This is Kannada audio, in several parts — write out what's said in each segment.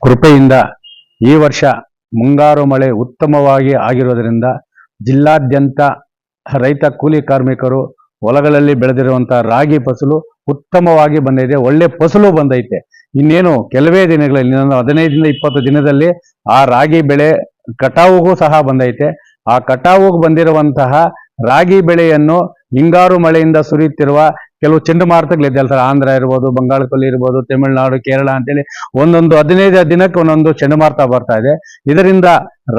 ಕೃಪೆಯಿಂದ ಈ ವರ್ಷ ಮುಂಗಾರು ಮಳೆ ಉತ್ತಮವಾಗಿ ಆಗಿರೋದ್ರಿಂದ ಜಿಲ್ಲಾದ್ಯಂತ ರೈತ ಕೂಲಿ ಕಾರ್ಮಿಕರು ಹೊಲಗಳಲ್ಲಿ ಬೆಳೆದಿರುವಂತಹ ರಾಗಿ ಫಸಲು ಉತ್ತಮವಾಗಿ ಬಂದಿದೆ. ಒಳ್ಳೆ ಫಸಲು ಬಂದೈತೆ. ಇನ್ನೇನು ಕೆಲವೇ ದಿನಗಳಲ್ಲಿ 15ರಿಂದ 20 ದಿನದಲ್ಲಿ ಆ ರಾಗಿ ಬೆಳೆ ಕಟಾವುಗೂ ಸಹ ಬಂದೈತೆ. ಆ ಕಟಾವುಗೆ ಬಂದಿರುವಂತಹ ರಾಗಿ ಬೆಳೆಯನ್ನು ಹಿಂಗಾರು ಮಳೆಯಿಂದ ಸುರಿಯುತ್ತಿರುವ ಕೆಲವು ಚಂಡಮಾರುತಗಳಿದೆ. ಆಂಧ್ರ ಇರ್ಬೋದು, ಬಂಗಾಳಕೊಲ್ಲಿ ಇರ್ಬೋದು, ತಮಿಳುನಾಡು, ಕೇರಳ ಅಂತೇಳಿ ಒಂದೊಂದು 15 ದಿನಕ್ಕೆ ಒಂದೊಂದು ಚಂಡಮಾರುತ ಬರ್ತಾ ಇದೆ. ಇದರಿಂದ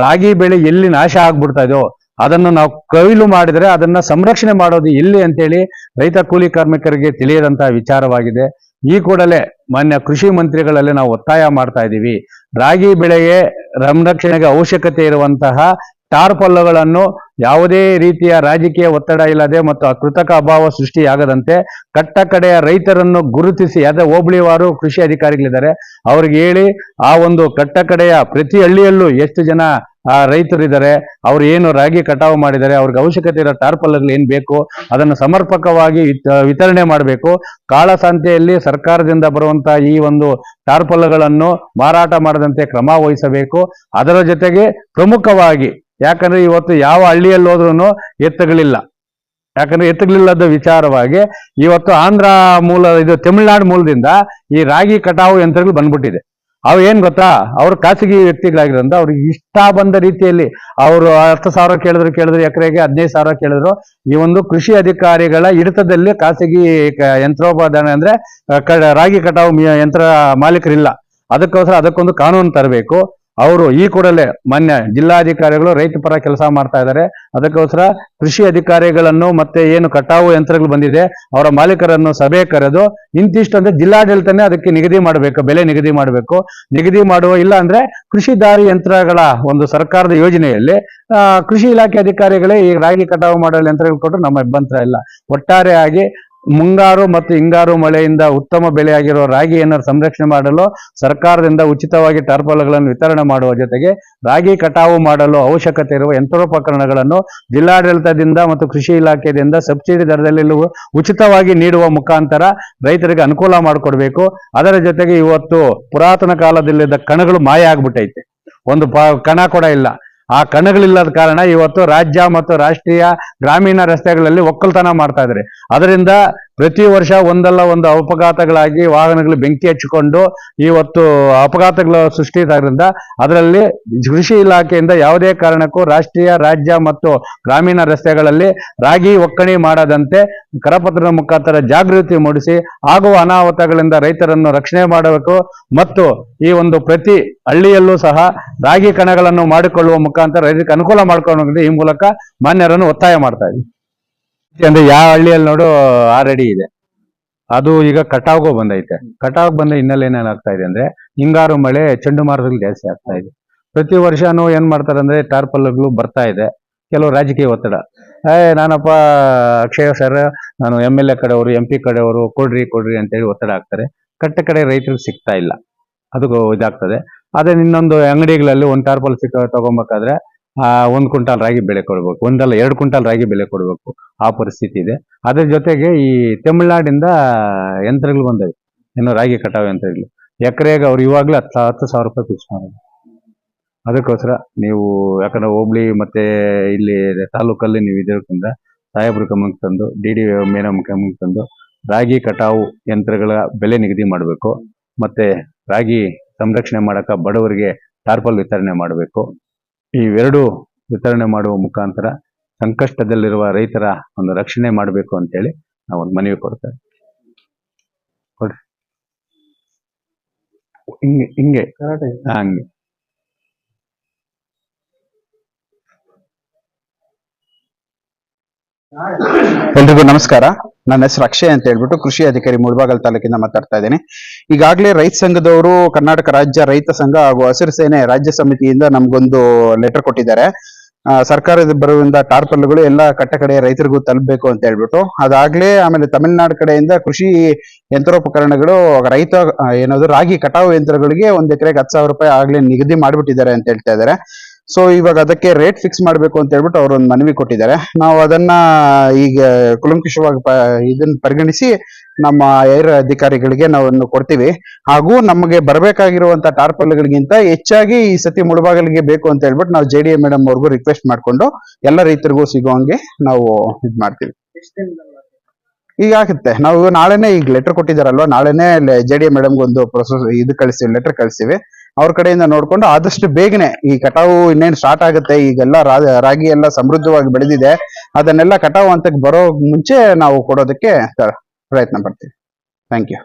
ರಾಗಿ ಬೆಳೆ ಎಲ್ಲಿ ನಾಶ ಆಗ್ಬಿಡ್ತಾ ಇದೆಯೋ ಅದನ್ನು ನಾವು ಕೊಯ್ಲು ಮಾಡಿದ್ರೆ ಅದನ್ನ ಸಂರಕ್ಷಣೆ ಮಾಡೋದು ಎಲ್ಲಿ ಅಂತೇಳಿ ರೈತ ಕೂಲಿ ಕಾರ್ಮಿಕರಿಗೆ ತಿಳಿಯದಂತಹ ವಿಚಾರವಾಗಿದೆ. ಈ ಕೂಡಲೇ ಮಾನ್ಯ ಕೃಷಿ ಮಂತ್ರಿಗಳಲ್ಲಿ ನಾವು ಒತ್ತಾಯ ಮಾಡ್ತಾ ಇದ್ದೀವಿ. ರಾಗಿ ಬೆಳೆಗೆ ಸಂರಕ್ಷಣೆಗೆ ಅವಶ್ಯಕತೆ ಇರುವಂತಹ ಟಾರ್ಪಲ್ಲುಗಳನ್ನು ಯಾವುದೇ ರೀತಿಯ ರಾಜಕೀಯ ಒತ್ತಡ ಇಲ್ಲದೆ ಮತ್ತು ಕೃತಕ ಅಭಾವ ಸೃಷ್ಟಿಯಾಗದಂತೆ ಕಟ್ಟ ಕಡೆಯ ರೈತರನ್ನು ಗುರುತಿಸಿ, ಅದೇ ಹೋಬಳಿವಾರು ಕೃಷಿ ಅಧಿಕಾರಿಗಳಿದ್ದಾರೆ, ಅವ್ರಿಗೆ ಹೇಳಿ ಆ ಒಂದು ಕಟ್ಟ ಕಡೆಯ ಪ್ರತಿ ಹಳ್ಳಿಯಲ್ಲೂ ಎಷ್ಟು ಜನ ರೈತರಿದ್ದಾರೆ, ಅವ್ರು ಏನು ರಾಗಿ ಕಟಾವು ಮಾಡಿದ್ದಾರೆ, ಅವ್ರಿಗೆ ಅವಶ್ಯಕತೆ ಇರೋ ಟಾರ್ಪಲ್ಲುಗಳು ಏನ್ ಬೇಕು ಅದನ್ನು ಸಮರ್ಪಕವಾಗಿ ವಿತರಣೆ ಮಾಡಬೇಕು. ಕಾಳಸಂತೆಯಲ್ಲಿ ಸರ್ಕಾರದಿಂದ ಬರುವಂತಹ ಈ ಒಂದು ಟಾರ್ಪಲ್ಲುಗಳನ್ನು ಮಾರಾಟ ಮಾಡದಂತೆ ಕ್ರಮ ವಹಿಸಬೇಕು. ಅದರ ಜೊತೆಗೆ ಪ್ರಮುಖವಾಗಿ, ಯಾಕಂದ್ರೆ ಇವತ್ತು ಯಾವ ಹಳ್ಳಿಯಲ್ಲಿ ಹೋದ್ರೂ ಎತ್ತುಗಳಿಲ್ಲ. ಯಾಕಂದ್ರೆ ಎತ್ತುಗಳಿಲ್ಲದ ವಿಚಾರವಾಗಿ ಇವತ್ತು ಆಂಧ್ರ ಮೂಲ, ಇದು ತಮಿಳುನಾಡು ಮೂಲದಿಂದ ಈ ರಾಗಿ ಕಟಾವು ಯಂತ್ರಗಳು ಬಂದ್ಬಿಟ್ಟಿದೆ. ಅವು ಏನ್ ಗೊತ್ತಾ, ಅವ್ರು ಖಾಸಗಿ ವ್ಯಕ್ತಿಗಳಾಗಿರೋದ್ರಿಂದ ಅವ್ರಿಗೆ ಇಷ್ಟ ಬಂದ ರೀತಿಯಲ್ಲಿ ಅವರು 10,000 ಕೇಳಿದ್ರು, ಎಕರೆಗೆ 15,000 ಕೇಳಿದ್ರು. ಈ ಒಂದು ಕೃಷಿ ಅಧಿಕಾರಿಗಳ ಹಿಡಿತದಲ್ಲಿ ಖಾಸಗಿ ಯಂತ್ರೋಪಾದಾನ ಅಂದ್ರೆ ರಾಗಿ ಕಟಾವು ಯಂತ್ರ ಮಾಲೀಕರಿಲ್ಲ. ಅದಕ್ಕೋಸ್ಕರ ಅದಕ್ಕೊಂದು ಕಾನೂನು ತರಬೇಕು. ಅವರು ಈ ಕೂಡಲೇ ಮಾನ್ಯ ಜಿಲ್ಲಾಧಿಕಾರಿಗಳು ರೈತ ಪರ ಕೆಲಸ ಮಾಡ್ತಾ ಇದ್ದಾರೆ. ಅದಕ್ಕೋಸ್ಕರ ಕೃಷಿ ಅಧಿಕಾರಿಗಳನ್ನು ಮತ್ತೆ ಏನು ಕಟಾವು ಯಂತ್ರಗಳು ಬಂದಿದೆ ಅವರ ಮಾಲೀಕರನ್ನು ಸಭೆ ಕರೆದು ಇಂತಿಷ್ಟು ಅಂದ್ರೆ ಜಿಲ್ಲಾಡಳಿತನೇ ಅದಕ್ಕೆ ನಿಗದಿ ಮಾಡಬೇಕು, ಬೆಲೆ ನಿಗದಿ ಮಾಡಬೇಕು. ನಿಗದಿ ಮಾಡುವ ಇಲ್ಲ ಅಂದ್ರೆ ಕೃಷಿ ದಾರಿ ಯಂತ್ರಗಳ ಒಂದು ಸರ್ಕಾರದ ಯೋಜನೆಯಲ್ಲಿ ಕೃಷಿ ಇಲಾಖೆ ಅಧಿಕಾರಿಗಳೇ ಈ ರಾಗಿ ಕಟಾವು ಮಾಡಲು ಯಂತ್ರಗಳು ಕೊಟ್ಟರು ನಮ್ಮ ಅಭ್ಯಂತರ ಇಲ್ಲ. ಒಟ್ಟಾರೆಯಾಗಿ ಮುಂಗಾರು ಮತ್ತು ಹಿಂಗಾರು ಮಳೆಯಿಂದ ಉತ್ತಮ ಬೆಳೆಯಾಗಿರುವ ರಾಗಿಯನ್ನು ಸಂರಕ್ಷಣೆ ಮಾಡಲು ಸರ್ಕಾರದಿಂದ ಉಚಿತವಾಗಿ ಟಾರ್ಪಲ್ಲುಗಳನ್ನು ವಿತರಣೆ ಮಾಡುವ ಜೊತೆಗೆ ರಾಗಿ ಕಟಾವು ಮಾಡಲು ಅವಶ್ಯಕತೆ ಇರುವ ಯಂತ್ರೋಪಕರಣಗಳನ್ನು ಜಿಲ್ಲಾಡಳಿತದಿಂದ ಮತ್ತು ಕೃಷಿ ಇಲಾಖೆಯಿಂದ ಸಬ್ಸಿಡಿ ದರದಲ್ಲಿ ಉಚಿತವಾಗಿ ನೀಡುವ ಮುಖಾಂತರ ರೈತರಿಗೆ ಅನುಕೂಲ ಮಾಡಿಕೊಡ್ಬೇಕು. ಅದರ ಜೊತೆಗೆ ಇವತ್ತು ಪುರಾತನ ಕಾಲದಲ್ಲಿದ್ದ ಕಣಗಳು ಮಾಯ ಆಗ್ಬಿಟ್ಟೈತೆ. ಒಂದು ಕಣ ಕೂಡ ಇಲ್ಲ. ಆ ಕಣಗಳಿಲ್ಲದ ಕಾರಣ ಇವತ್ತು ರಾಜ್ಯ ಮತ್ತು ರಾಷ್ಟ್ರೀಯ ಗ್ರಾಮೀಣ ರಸ್ತೆಗಳಲ್ಲಿ ಒಕ್ಕಲ್ತನ ಮಾಡ್ತಾ ಇದ್ದಾರೆ. ಅದರಿಂದ ಪ್ರತಿ ವರ್ಷ ಒಂದಲ್ಲ ಒಂದು ಅಪಘಾತಗಳಾಗಿ ವಾಹನಗಳು ಬೆಂಕಿ ಹಚ್ಚಿಕೊಂಡು ಇವತ್ತು ಅಪಘಾತಗಳ ಸೃಷ್ಟಿಯಾದ್ರಿಂದ ಅದರಲ್ಲಿ ಕೃಷಿ ಇಲಾಖೆಯಿಂದ ಯಾವುದೇ ಕಾರಣಕ್ಕೂ ರಾಷ್ಟ್ರೀಯ, ರಾಜ್ಯ ಮತ್ತು ಗ್ರಾಮೀಣ ರಸ್ತೆಗಳಲ್ಲಿ ರಾಗಿ ಒಕ್ಕಣೆ ಮಾಡದಂತೆ ಕರಪತ್ರದ ಮುಖಾಂತರ ಜಾಗೃತಿ ಮೂಡಿಸಿ ಆಗುವ ಅನಾಹುತಗಳಿಂದ ರೈತರನ್ನು ರಕ್ಷಣೆ ಮಾಡಬೇಕು. ಮತ್ತು ಈ ಒಂದು ಪ್ರತಿ ಹಳ್ಳಿಯಲ್ಲೂ ಸಹ ರಾಗಿ ಕಣಗಳನ್ನು ಮಾಡಿಕೊಳ್ಳುವ ಮುಖಾಂತರ ರೈತರಿಗೆ ಅನುಕೂಲ ಮಾಡಿಕೊಳ್ಳೋದು ಈ ಮೂಲಕ ಮಾನ್ಯರನ್ನು ಒತ್ತಾಯ ಮಾಡ್ತಾ ಇದ್ದೀವಿ. ಅಂದ್ರೆ ಯಾವ ಹಳ್ಳಿಯಲ್ಲಿ ನೋಡು ಆಲ್ರೆಡಿ ಇದೆ, ಅದು ಈಗ ಕಟಾವ್ಗೂ ಬಂದೈತೆ. ಕಟಾವ್ ಬಂದ ಹಿನ್ನೆಲೆ ಏನಾಗ್ತಾ ಇದೆ ಅಂದ್ರೆ ಹಿಂಗಾರು ಮಳೆ ಚಂಡಮಾರುತಗಳು ಜಾಸ್ತಿ ಆಗ್ತಾ ಇದೆ. ಪ್ರತಿ ವರ್ಷನೂ ಏನ್ ಮಾಡ್ತಾರೆ ಅಂದ್ರೆ ಟಾರ್ಪಲ್ಲುಗಳು ಬರ್ತಾ ಇದೆ. ಕೆಲವು ರಾಜಕೀಯ ಒತ್ತಡ, ನಾನಪ್ಪ ಅಕ್ಷಯ ಸರ್, ನಾನು MLA ಕಡೆಯವರು, MP ಕಡೆಯವರು ಕೊಡ್ರಿ ಅಂತೇಳಿ ಒತ್ತಡ ಆಗ್ತಾರೆ. ಕಟ್ಟ ಕಡೆ ರೈತರಿಗೆ ಸಿಗ್ತಾ ಇಲ್ಲ, ಅದು ಇದಾಗ್ತದೆ. ಅದೇ ಇನ್ನೊಂದು ಅಂಗಡಿಗಳಲ್ಲಿ ಒಂದು ಟಾರ್ಪಲ್ ತಗೊಬೇಕಾದ್ರೆ 1 ಕ್ವಿಂಟಾಲ್ ರಾಗಿ ಬೆಲೆ ಕೊಡ್ಬೇಕು, 1-2 ಕ್ವಿಂಟಾಲ್ ರಾಗಿ ಬೆಲೆ ಕೊಡ್ಬೇಕು, ಆ ಪರಿಸ್ಥಿತಿ ಇದೆ. ಅದ್ರ ಜೊತೆಗೆ ಈ ತಮಿಳುನಾಡಿಂದ ಯಂತ್ರಗಳು ಬಂದವೆ, ಇನ್ನು ರಾಗಿ ಕಟಾವು ಯಂತ್ರಗಳು. ಎಕರೆಗೆ ಅವ್ರು ಇವಾಗಲೇ 10,000 ರೂಪಾಯಿ ಫಿಕ್ಸ್ ಮಾಡೋದು. ಅದಕ್ಕೋಸ್ಕರ ನೀವು ಯಾಕಂದ್ರೆ ಹೋಬಳಿ ಮತ್ತೆ ಇಲ್ಲಿ ತಾಲೂಕಲ್ಲಿ ನೀವು ಇದರಿಂದ ಸಾಹೇಬ್ರ ಗಮನಕ್ಕೆ ತಂದು, DD ಮೇಡಮ್ ಗಮನಕ್ಕೆ ತಂದು ರಾಗಿ ಕಟಾವು ಯಂತ್ರಗಳ ಬೆಲೆ ನಿಗದಿ ಮಾಡಬೇಕು. ಮತ್ತೆ ರಾಗಿ ಸಂರಕ್ಷಣೆ ಮಾಡಕ ಬಡವರಿಗೆ ಟಾರ್ಪಲ್ ವಿತರಣೆ ಮಾಡಬೇಕು. ಇವೆರಡು ವಿತರಣೆ ಮಾಡುವ ಮುಖಾಂತರ ಸಂಕಷ್ಟದಲ್ಲಿರುವ ರೈತರ ಒಂದು ರಕ್ಷಣೆ ಮಾಡಬೇಕು ಅಂತೇಳಿ ನಾವು ಒಂದು ಮನವಿ ಕೊಡ್ತೇವೆ. ಕೊಡ್ರಿ ಹಿಂಗೆ ಹಂಗೆ. ಎಲ್ರಿಗೂ ನಮಸ್ಕಾರ. ನನ್ನ ಹೆಸರು ಅಕ್ಷಯ್ ಅಂತ ಹೇಳ್ಬಿಟ್ಟು ಕೃಷಿ ಅಧಿಕಾರಿ ಮುಳಬಾಗಲ್ ತಾಲೂಕಿಂದ ಮಾತಾಡ್ತಾ ಇದ್ದೀನಿ. ಈಗಾಗಲೇ ರೈತ ಸಂಘದವರು ಕರ್ನಾಟಕ ರಾಜ್ಯ ರೈತ ಸಂಘ ಹಾಗೂ ಹಸಿರು ಸೇನೆ ರಾಜ್ಯ ಸಮಿತಿಯಿಂದ ನಮ್ಗೊಂದು ಲೆಟರ್ ಕೊಟ್ಟಿದ್ದಾರೆ. ಸರ್ಕಾರದ ಬರುವಂತ ಟಾರ್ಪಲ್ಲುಗಳು ಎಲ್ಲ ಕಟ್ಟ ಕಡೆ ರೈತರಿಗೂ ತಲುಪಬೇಕು ಅಂತ ಹೇಳ್ಬಿಟ್ಟು. ಅದಾಗ್ಲೇ ಆಮೇಲೆ ತಮಿಳುನಾಡು ಕಡೆಯಿಂದ ಕೃಷಿ ಯಂತ್ರೋಪಕರಣಗಳು ರೈತ ಏನಾದ್ರು ರಾಗಿ ಕಟಾವು ಯಂತ್ರಗಳಿಗೆ 1 ಎಕರೆಗೆ 10,000 ರೂಪಾಯಿ ಆಗ್ಲೇ ನಿಗದಿ ಮಾಡ್ಬಿಟ್ಟಿದ್ದಾರೆ ಅಂತ ಹೇಳ್ತಾ ಇದ್ದಾರೆ. ಸೊ ಇವಾಗ ಅದಕ್ಕೆ ರೇಟ್ ಫಿಕ್ಸ್ ಮಾಡಬೇಕು ಅಂತ ಹೇಳ್ಬಿಟ್ಟು ಅವರು ಒಂದು ಮನವಿ ಕೊಟ್ಟಿದ್ದಾರೆ. ನಾವು ಅದನ್ನ ಈಗ ಕುಲಂಕುಷವಾಗಿ ಇದನ್ನ ಪರಿಗಣಿಸಿ ನಮ್ಮ ಏರ್ ಅಧಿಕಾರಿಗಳಿಗೆ ನಾವು ಕೊಡ್ತೀವಿ. ಹಾಗೂ ನಮಗೆ ಬರಬೇಕಾಗಿರುವಂತ ಟಾರ್ಪಲ್ಗಳಿಗಿಂತ ಹೆಚ್ಚಾಗಿ ಈ ಸತಿ ಮುಳಬಾಗಿಲಿಗೆ ಬೇಕು ಅಂತ ಹೇಳ್ಬಿಟ್ಟು ನಾವು JDA ಮೇಡಮ್ ಅವ್ರಿಗೂ ರಿಕ್ವೆಸ್ಟ್ ಮಾಡ್ಕೊಂಡು ಎಲ್ಲ ರೈತರಿಗೂ ಸಿಗುವಂಗೆ ನಾವು ಇದ್ ಮಾಡ್ತೀವಿ. ಈಗ ಆಗುತ್ತೆ. ನಾವು ನಾಳೆನೆ ಈಗ ಲೆಟರ್ ಕೊಟ್ಟಿದ್ದಾರಲ್ವಾ, ನಾಳೆನೆ JDA ಮೇಡಮ್ಗೆ ಒಂದು ಪ್ರೊಸೆಸ್ ಇದು ಕಳಿಸ್ತೀವಿ, ಲೆಟರ್ ಕಳಿಸ್ತೀವಿ. ಅವ್ರ ಕಡೆಯಿಂದ ನೋಡ್ಕೊಂಡು ಆದಷ್ಟು ಬೇಗನೆ ಈ ಕಟಾವು ಇನ್ನೇನು ಸ್ಟಾರ್ಟ್ ಆಗುತ್ತೆ. ಈಗೆಲ್ಲ ರಾಗಿ ಎಲ್ಲ ಸಮೃದ್ಧವಾಗಿ ಬೆಳೆದಿದೆ. ಅದನ್ನೆಲ್ಲ ಕಟಾವು ಹಂತಕ್ಕೆ ಬರೋ ಮುಂಚೆ ನಾವು ಕೊಡೋದಕ್ಕೆ ಪ್ರಯತ್ನ ಪಡ್ತೀವಿ. Thank you.